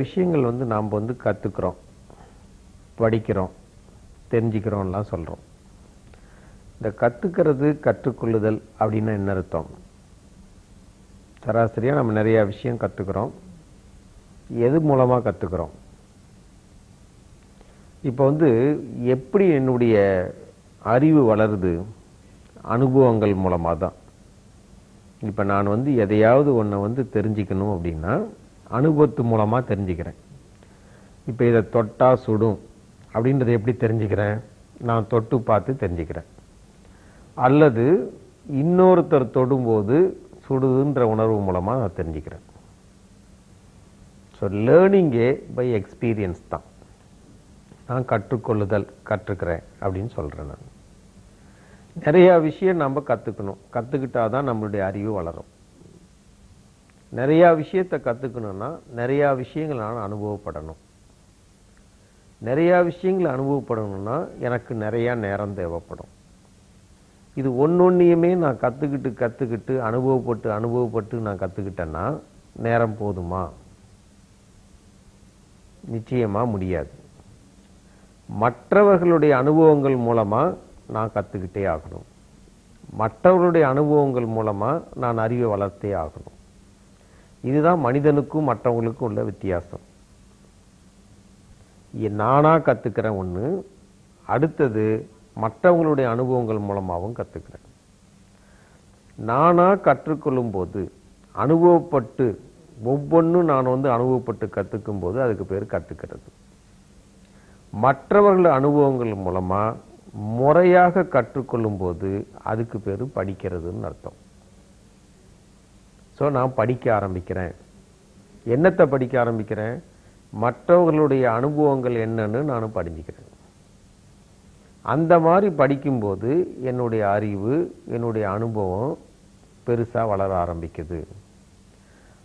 விஷயங்கள் வந்து நாம் வந்து கற்றுக்குறோம், படிக்கிறோம், தெரிஞ்சுக்கிறோம்லாம் சொல்கிறோம். இந்த கற்றுக்கிறது, கற்றுக்கொள்ளுதல் அப்படின்னா என்ன அர்த்தம்? சராசரியாக நம்ம நிறையா விஷயம் கற்றுக்குறோம். எது மூலமாக கற்றுக்குறோம்? இப்போ வந்து எப்படி என்னுடைய அறிவு வளருது? அனுபவங்கள் மூலமாக தான். இப்போ நான் வந்து எதையாவது ஒன்றை வந்து தெரிஞ்சுக்கணும் அப்படின்னா அனுபவத்து மூலமாக தெரிஞ்சுக்கிறேன். இப்போ இதை தொட்டா சுடும் அப்படின்றத எப்படி தெரிஞ்சுக்கிறேன்? நான் தொட்டு பார்த்து தெரிஞ்சுக்கிறேன். அல்லது இன்னொருத்தர் தொடும்போது சுடுதுன்ற உணர்வு மூலமாக நான் தெரிஞ்சுக்கிறேன். ஸோ லேர்னிங்கே பை எக்ஸ்பீரியன்ஸ் தான். நான் கற்றுக்கொள்ளுதல், கற்றுக்கிறேன் அப்படின்னு சொல்கிறேன். நான் நிறையா விஷயம் நம்ம கற்றுக்கணும். கற்றுக்கிட்டால் தான் நம்மளுடைய அறிவு வளரும். நிறையா விஷயத்தை கற்றுக்கணுன்னா நிறையா விஷயங்கள் நான் அனுபவப்படணும். நிறையா விஷயங்கள் அனுபவப்படணும்னா எனக்கு நிறையா நேரம் தேவைப்படும். இது ஒன்னொன்னையுமே நான் கற்றுக்கிட்டு அனுபவப்பட்டு நான் கற்றுக்கிட்டேன்னா நேரம் போதுமா? நிச்சயமாக முடியாது. மற்றவர்களுடைய அனுபவங்கள் மூலமாக நான் கற்றுக்கிட்டே ஆகணும். மற்றவர்களுடைய அனுபவங்கள் மூலமாக நான் அறிவை வளர்த்தே ஆகணும். இதுதான் மனிதனுக்கும் மற்றவங்களுக்கும் உள்ள வித்தியாசம். நானாக கற்றுக்கிறேன் ஒன்று, அடுத்தது மற்றவங்களுடைய அனுபவங்கள் மூலமாகவும் கற்றுக்கிறேன். நானாக கற்றுக்கொள்ளும் போது அனுபவப்பட்டு ஒவ்வொன்றும் நான் வந்து அனுபவப்பட்டு கற்றுக்கும் போது அதுக்கு பேர் கற்றுக்கிறது. மற்றவர்கள் அனுபவங்கள் மூலமாக முறையாக கற்றுக்கொள்ளும் போது அதுக்கு பேர் படிக்கிறதுன்னு அர்த்தம். ஸோ நான் படிக்க ஆரம்பிக்கிறேன். என்னத்தை படிக்க ஆரம்பிக்கிறேன்? மற்றவர்களுடைய அனுபவங்கள் என்னன்னு நான் படிஞ்சுக்கிறேன். அந்த மாதிரி படிக்கும்போது என்னுடைய அறிவு, என்னுடைய அனுபவம் பெருசாக வளர ஆரம்பிக்குது.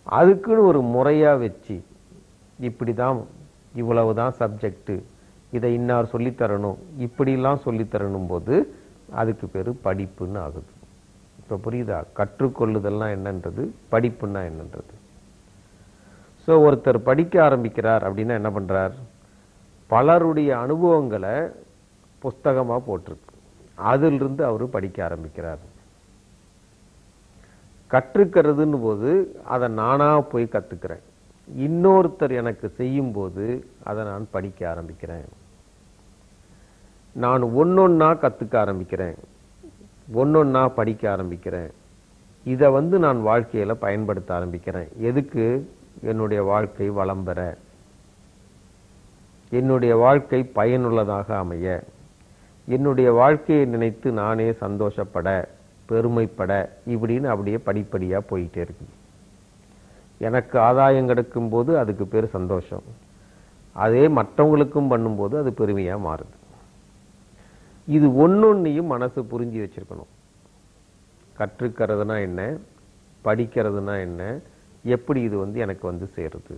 அதுக்குன்னு ஒரு முறையாக வச்சு இப்படி தான், இவ்வளவு தான் சப்ஜெக்டு, இதை இன்னார் சொல்லித்தரணும், இப்படிலாம் சொல்லித்தரணும் போது அதுக்கு பேர் படிப்புன்னு ஆகுது. இப்போ புரியுதா? கற்றுக்கொள்ளுதல்னா என்னன்றது, படிப்புன்னா என்னன்றது. ஸோ ஒருத்தர் படிக்க ஆரம்பிக்கிறார் அப்படின்னா என்ன பண்ணுறார்? பலருடைய அனுபவங்களை புஸ்தகமாக போட்டிருக்கு, அதிலிருந்து அவர் படிக்க ஆரம்பிக்கிறார். கற்றுக்கிறதுன்னு போது அதை நானாக போய் கற்றுக்கிறேன். இன்னொருத்தர் எனக்கு செய்யும்போது அதை நான் படிக்க ஆரம்பிக்கிறேன். நான் ஒன்னொன்னா கற்றுக்க ஆரம்பிக்கிறேன், ஒன்னொன்னா படிக்க ஆரம்பிக்கிறேன். இதை வந்து நான் வாழ்க்கையில் பயன்படுத்த ஆரம்பிக்கிறேன். எதுக்கு? என்னுடைய வாழ்க்கை வளம் பெற, என்னுடைய வாழ்க்கை பயனுள்ளதாக அமைய, என்னுடைய வாழ்க்கையை நினைத்து நானே சந்தோஷப்பட, பெருமைப்பட, இப்படின்னு அப்படியே படிப்படியாக போயிட்டே இருக்கு. எனக்கு ஆதாயம் கிடைக்கும் போது அதுக்கு பேர் சந்தோஷம். அதே மற்றவங்களுக்கும் பண்ணும்போது அது பெருமையாக மாறுது. இது ஒன்னொன்னையும் மனசு புரிஞ்சு வச்சிருக்கணும். கற்றுக்கிறதுனா என்ன, படிக்கிறதுனா என்ன, எப்படி இது வந்து எனக்கு வந்து சேருது.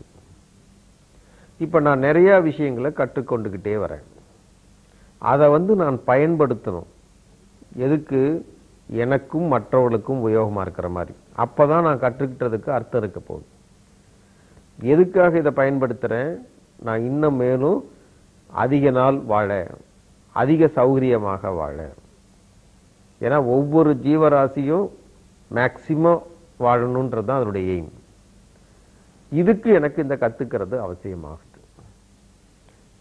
இப்போ நான் நிறையா விஷயங்களை கற்றுக்கொண்டுக்கிட்டே வரேன். அதை வந்து நான் பயன்படுத்தணும். எதுக்கு? எனக்கும் மற்றவர்களுக்கும் உபயோகமாக இருக்கிற மாதிரி. அப்போ தான் நான் கற்றுக்கிட்டதுக்கு அர்த்தம் இருக்க போகுது. எதுக்காக இதை பயன்படுத்துகிறேன்? நான் இன்னும் மேலும் அதிக நாள் வாழ, அதிக சௌகரியமாக வாழ. ஏன்னா ஒவ்வொரு ஜீவராசியும் மேக்சிமம் வாழணுன்றது தான் அதனுடைய எய்ம். இதுக்கு எனக்கு இந்த கற்றுக்கிறது அவசியமாகுது.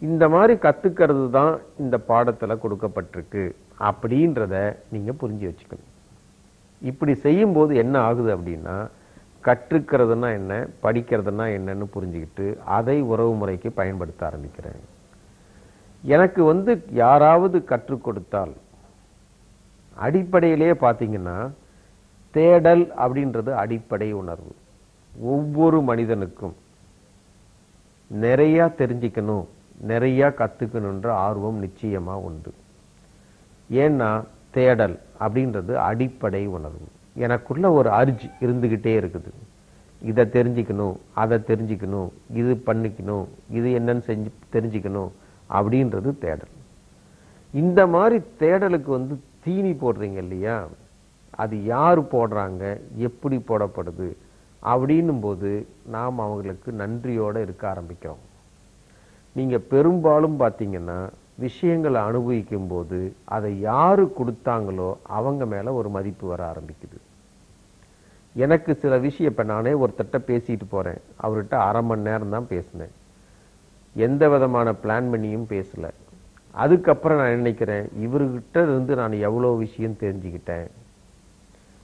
இந்த மாதிரி கற்றுக்கிறது தான் இந்த பாடத்தில் கொடுக்கப்பட்டிருக்கு அப்படின்றத நீங்கள் புரிஞ்சு வச்சுக்கணும். இப்படி செய்யும்போது என்ன ஆகுது அப்படின்னா, கற்றுக்கிறதுனா என்ன, படிக்கிறதுனா என்னன்னு புரிஞ்சுக்கிட்டு அதை உறவு முறைக்கு பயன்படுத்த ஆரம்பிக்கிறேன். எனக்கு வந்து யாராவது கற்றுக் கொடுத்தால், அடிப்படையிலேயே பார்த்தீங்கன்னா தேடல் அப்படின்றது அடிப்படை உணர்வு. ஒவ்வொரு மனிதனுக்கும் நிறையா தெரிஞ்சுக்கணும், நிறையா கற்றுக்கணுன்ற ஆர்வம் நிச்சயமாக உண்டு. ஏன்னா தேடல் அப்படின்றது அடிப்படை உணர்வு. எனக்குள்ள ஒரு அர்ஜ் இருந்துக்கிட்டே இருக்குது. இதை தெரிஞ்சுக்கணும், அதை தெரிஞ்சுக்கணும், இது பண்ணிக்கணும், இது என்னன்னு தெரிஞ்சுக்கணும் அப்படின்றது தேடல். இந்த மாதிரி தேடலுக்கு வந்து தீனி போடுறீங்க இல்லையா, அது யார் போடுறாங்க, எப்படி போடப்படுது அப்படின்னும் போது நாம் அவங்களுக்கு நன்றியோட இருக்க ஆரம்பிக்கிறோம். நீங்க பெரும்பாலும் பார்த்தீங்கன்னா விஷயங்களை அனுபவிக்கும் போது அதை யாரு கொடுத்தாங்களோ அவங்க மேல ஒரு மதிப்பு வர ஆரம்பிக்குது. எனக்கு சில விஷயம், இப்ப நானே ஒருத்தட்ட பேசிட்டு போறேன், அவர்கிட்ட 1/2 மணி நேரம் தான் பேசினேன், எந்த விதமான பிளான் பண்ணியும் பேசல. அதுக்கப்புறம் நான் நினைக்கிறேன், இவர்கிட்ட இருந்து நான் எவ்வளவு விஷயம் தெரிஞ்சுக்கிட்டேன்.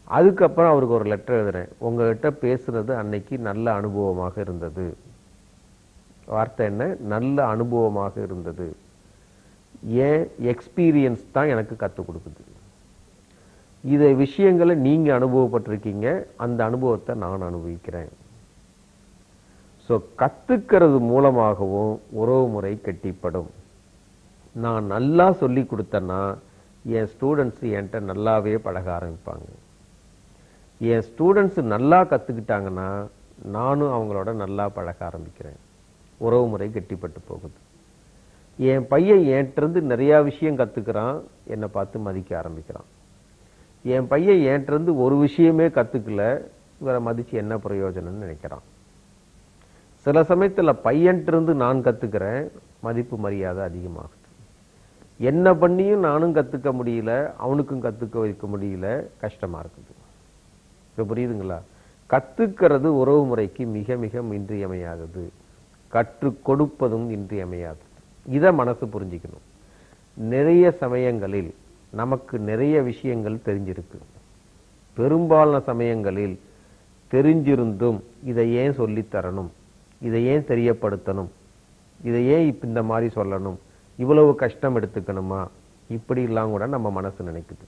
அதுக்கப்புறம் அவருக்கு ஒரு லெட்டர் எழுதுறேன், உங்ககிட்ட பேசுறது அன்னைக்கு நல்ல அனுபவமாக இருந்தது. வார்த்தை என்ன? நல்ல அனுபவமாக இருந்தது. ஏன் எக்ஸ்பீரியன்ஸ் தான் எனக்கு கற்றுக் கொடுக்குது. இதை விஷயங்களை நீங்க அனுபவப்பட்டிருக்கீங்க, அந்த அனுபவத்தை நான் அனுபவிக்கிறேன். ஸோ கத்துக்கிறது மூலமாகவும் உறவு முறை கெட்டிப்படும். நான் நல்லா சொல்லி கொடுத்தேன்னா என் ஸ்டூடெண்ட்ஸ் என்கிட்ட நல்லாவே பழக ஆரம்பிப்பாங்க. என் ஸ்டூடெண்ட்ஸ் நல்லா கத்துக்கிட்டாங்கன்னா நானும் அவங்களோட நல்லா பழக ஆரம்பிக்கிறேன். உறவு முறை கெட்டிப்பட்டு போகுது. என் பையன் என்கிட்ட நிறைய விஷயம் கத்துக்கிறான், என்னை பார்த்து மதிக்க ஆரம்பிக்கிறான். என் பையன் என்கிட்ட ஒரு விஷயமே கத்துக்கல, இவரை மதிச்சு என்ன பிரயோஜனம்னு நினைக்கிறான். சில சமயத்துல பையன்கிட்ட நான் கத்துக்கிறேன், மதிப்பு மரியாதை அதிகமாகுது. என்ன பண்ணியும் நானும் கத்துக்க முடியல, அவனுக்கும் கத்துக்க வைக்க முடியல, கஷ்டமா இருக்குது. இப்ப புரியுதுங்களா? கத்துக்கிறது உறவு முறைக்கு மிக மிக இன்றியமையாதது. கற்றுக் கொடுப்பதும் இன்றியமையாதது. இதை மனசு புரிஞ்சுக்கணும். நிறைய சமயங்களில் நமக்கு நிறைய விஷயங்கள் தெரிஞ்சிருக்கு. பெரும்பாலான சமயங்களில் தெரிஞ்சிருந்தும் இதை ஏன் சொல்லித் தரணும், இதை ஏன் தெரியப்படுத்தணும், இதை ஏன் இந்த மாதிரி சொல்லணும், இவ்வளவு கஷ்டம் எடுத்துக்கணுமா, இப்படி எல்லாம் கூட நம்ம மனசு நினைக்குது.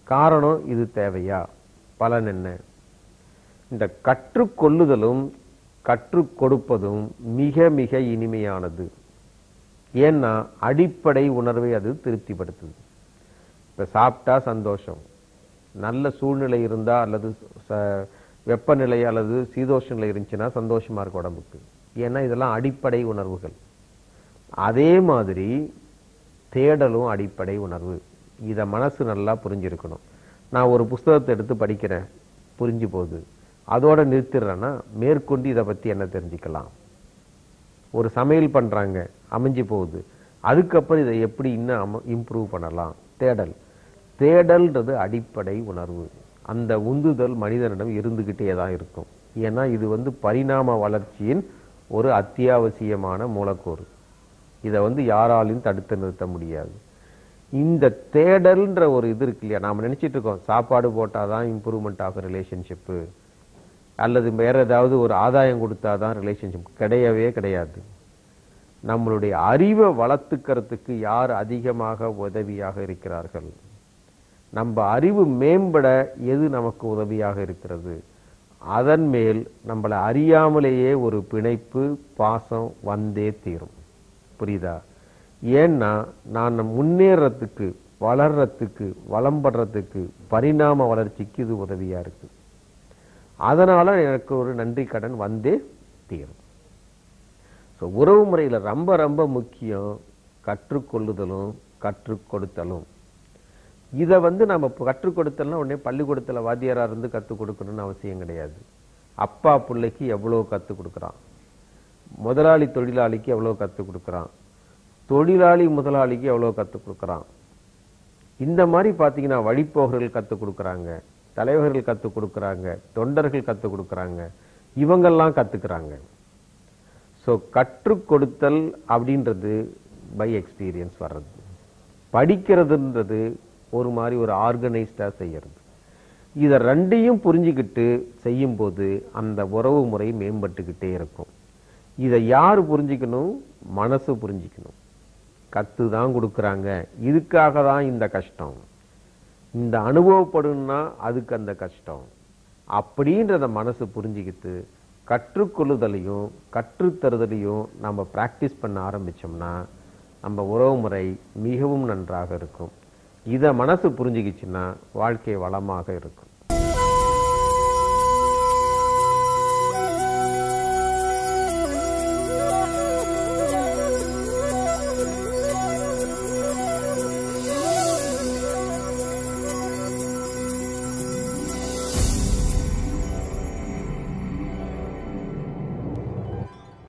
காரணம், இது தேவையா? பலன் என்ன? இந்த கற்றுக்கொள்ளுதலும் கற்றுக் கொடுப்பதும் மிக மிக இனிமையானது. ஏன்னா அடிப்படை உணர்வை அது திருப்திப்படுத்துது. இப்ப சாப்பிட்டா சந்தோஷம், நல்ல சூழ்நிலை இருந்தா அல்லது வெப்பநிலை அல்லது சீதோஷ நிலை இருந்துச்சுன்னா சந்தோஷமா இருக்கு உடம்புக்கு. ஏன்னா இதெல்லாம் அடிப்படை உணர்வுகள். அதே மாதிரி தேடலும் அடிப்படை உணர்வு. இத மனசு நல்லா புரிஞ்சிருக்கணும். நான் ஒரு புஸ்தகத்தை எடுத்து படிக்கிறேன், புரிஞ்சு போகுது, அதோட நிறுத்திடுறேன்னா மேற்கொண்டு இதை பத்தி என்ன தெரிஞ்சுக்கலாம். ஒரு சமையல் பண்றாங்க, அமைஞ்சு போகுது, அதுக்கப்புறம் இதை எப்படி இன்னும் இம்ப்ரூவ் பண்ணலாம். தேடல். தேடல்ன்றது அடிப்படை உணர்வு. அந்த உந்துதல் மனிதனிடம் இருந்துகிட்டே தான் இருக்கும். ஏன்னா இது பரிணாம வளர்ச்சியின் ஒரு அத்தியாவசியமான மூலக்கூறு. இதை யாராலையும் தடுத்து நிறுத்த முடியாது. இந்த தேடல்ன்ற ஒரு இது இருக்கு இல்லையா, நாம நினைச்சிட்டு இருக்கோம் சாப்பாடு போட்டாதான் இம்ப்ரூவ்மெண்ட் ஆகும் ரிலேஷன்ஷிப்பு, அல்லது வேற ஏதாவது ஒரு ஆதாயம் கொடுத்தாதான் ரிலேஷன்ஷிப். கிடையவே கிடையாது. நம்மளுடைய அறிவை வளர்த்துக்கிறதுக்கு யார் அதிகமாக உதவியாக இருக்கிறார்கள், நம்ம அறிவு மேம்பட எது நமக்கு உதவியாக இருக்கிறது, அதன் மேல் நம்மளை அறியாமலேயே ஒரு பிணைப்பு பாசம் வந்தே தீரும். புரியுதா? ஏன்னா நான் முன்னேறத்துக்கு வளர்றதுக்கு வளம்படுறதுக்கு பரிணாம வளர்ச்சிக்கு இது உதவியா இருக்கு. அதனால எனக்கு ஒரு நன்றி கடன் வந்தே தீரும். உறவு முறையில ரொம்ப ரொம்ப முக்கியம் கற்றுக்கொள்ளுதலும் கற்றுக் கொடுத்தலும். இதை நம்ம கற்றுக் கொடுத்தல்னா உடனே பள்ளிக்கூடத்துல வாத்தியாரா இருந்து கற்றுக் கொடுக்கணும்னு அவசியம் கிடையாது. அப்பா பிள்ளைக்கு எவ்வளவு கற்றுக் கொடுக்குறான், முதலாளி தொழிலாளிக்கு எவ்வளவு கற்றுக் கொடுக்குறான், தொழிலாளி முதலாளிக்கு எவ்வளவு கற்றுக் கொடுக்குறான். இந்த மாதிரி பாத்தீங்கன்னா வழிப்போகர்கள் கற்றுக் கொடுக்குறாங்க, தலைவர்கள் கற்றுக் கொடுக்குறாங்க, தொண்டர்கள் கற்றுக் கொடுக்குறாங்க, இவங்கெல்லாம் கத்துக்கிறாங்க. ஸோ கற்றுக் கொடுத்தல் அப்படின்றது பை எக்ஸ்பீரியன்ஸ் வர்றது. படிக்கிறதுன்றது ஒரு மாதிரி ஒரு ஆர்கனைஸ்டா செய்யறது. இதை ரெண்டையும் புரிஞ்சுக்கிட்டு செய்யும் போது அந்த உறவு முறை மேம்பட்டுக்கிட்டே இருக்கும். இதை யாரு புரிஞ்சுக்கணும்? மனசு புரிஞ்சுக்கணும். கத்து தான் கொடுக்குறாங்க, இதுக்காக தான் இந்த கஷ்டம், இந்த அனுபவப்படும்னா அதுக்கு அந்த கஷ்டம் அப்படின்றத மனசு புரிஞ்சுக்கிட்டு கற்றுக்கொள்ளுதலையும் கற்றுத்தருதலையும் நம்ம பிராக்டிஸ் பண்ண ஆரம்பிச்சோம்னா நம்ம உறவு முறை மிகவும் நன்றாக இருக்கும். இதை மனசு புரிஞ்சுக்கிச்சுன்னா வாழ்க்கை வளமாக இருக்கும்.